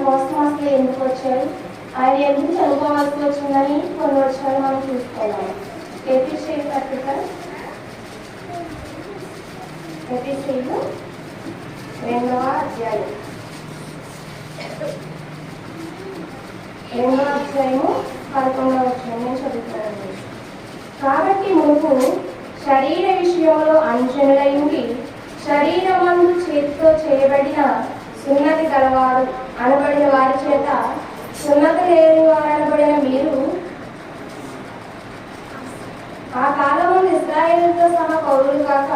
కోసం అసలు ఎందుకు వచ్చాడు, ఆయన ఎందుకు చదువుకోవాల్సి వచ్చిందని కొన్ని వచ్చాడు మనం చూసుకున్నాము. ఎఫెసీయుల పత్రిక ఎఫెసీయులు 2వ అధ్యాయం 11వ వచనం నేను చదువుతున్నాను. కాబట్టి మునుపు శరీర విషయంలో అంచనులై ఉండి శరీరమందు చేతితో చేయబడిన సున్నతి గలవారు అనబడిన వారి చేత సున్నతి లేని వారు అనబడిన మీరు ఆ కాలమందు ఇశ్రాయేలుతో సహా పౌరులు కాక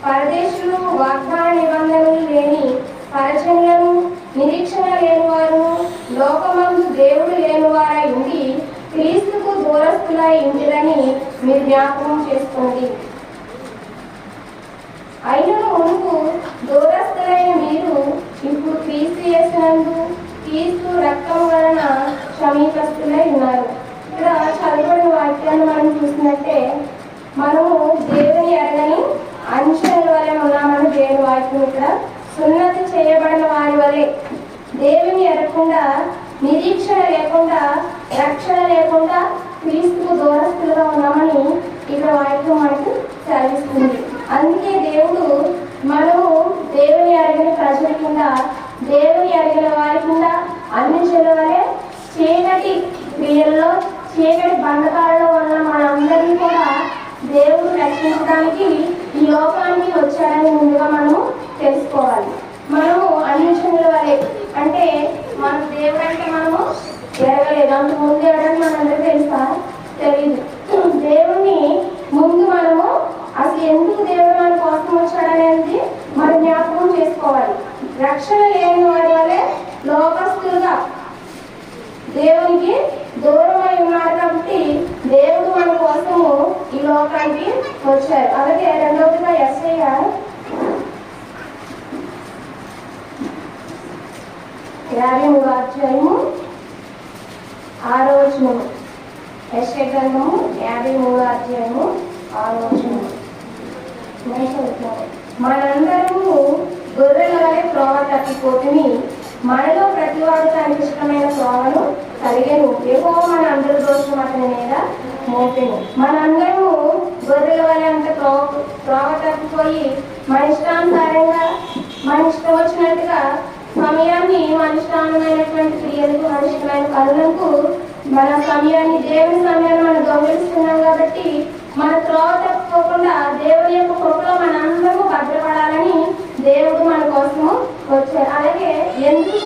పరదేశులు, వాగ్దాన నిబంధనలు లేని పరజనులను, నిరీక్షణ లేని వారు, లోకమందు దేవుడు లేని వారై ఉండి క్రీస్తుకు దూరస్తులై ఉండిరని మీరు జ్ఞాపకం చేసుకోండి. అయినను మునుపు దూరస్తులైన మీరు ఇప్పుడు క్రీస్తు యేసునందు క్రీస్తు రక్తం వలన సమీపస్తులై ఉన్నారు. ఇక్కడ చదవబడిన వాక్యాన్ని మనం చూసినట్టే మనము దేవుని ఎరగని అంచెల వలె ఉన్నామని దేవుని వాక్యం ఇక్కడ సున్నతి చేయబడిన వారి వలె దేవుని ఎరగకుండా, నిరీక్షణ లేకుండా, రక్షణ లేకుండా క్రీస్తుకు దూరస్తులుగా ఉన్నామని ఇక్కడ వాక్యం మనకు సెలవిస్తుంది. అందుకే దేవుడు మనము దేవుని అడిగిన ప్రజల కింద, దేవుని అడిగిన వారి కింద అన్ని చెలవలే చీకటి క్రియల్లో, చీకటి బంధకాలలో ఉన్న మనందరినీ కూడా దేవుడు రక్షించడానికి ఈ లోకానికి వచ్చాడని ముందుగా మనము తెలుసుకోవాలి. మనము అన్ని చెల వలె అంటే మన దేవుడు అంటే మనము ఎరగలేదు, అంత ముందు ఎవరని మనందరూ తెలుసా? తెలియదు. దేవుణ్ణి ముందు మనము అసలు ఎందుకు దేవుడు మన కోసం వచ్చాడనేది మనం జ్ఞాపకం చేసుకోవాలి. రక్షణ లేని వారి వల్లే లోకస్తులుగా దేవునికి దూరమై ఉన్నారు కాబట్టి దేవుడు మన కోసము ఈ లోకానికి వచ్చారు. అలాగే రెండవదిగా యెషయా 53వ అధ్యాయము 6వ వచనం. యెషయా గ్రంథము 53వ అధ్యాయము 6వ వచనం. మనందరము గొర్రెల వలె త్రోవ తప్పిపోతుని, మనలో ప్రతివాడు తనకి ఇష్టమైన త్రోవను కలిగెను, యెహోవా మన అందరి దోషం అతని మీద మోపెను. మనందరము గొర్రెల వలె అంత త్రోవ తప్పిపోయి మన ఇష్టానుసారంగా, మన ఇష్టం వచ్చినట్టుగా సమయాన్ని, మన ఇష్టానుమైనటువంటి క్రియలకు, మన ఇష్టమైన పనులకు మన సమయాన్ని, దేవుని సమయాన్ని మనం దొంగిలిస్తున్నాం. కాబట్టి మన త్రోవ తప్పుకోకుండా దేవుని యొక్క కృపలో మన అందరము భద్రపడాలని దేవుడు మన కోసము వచ్చారు. అలాగే ఎందుకు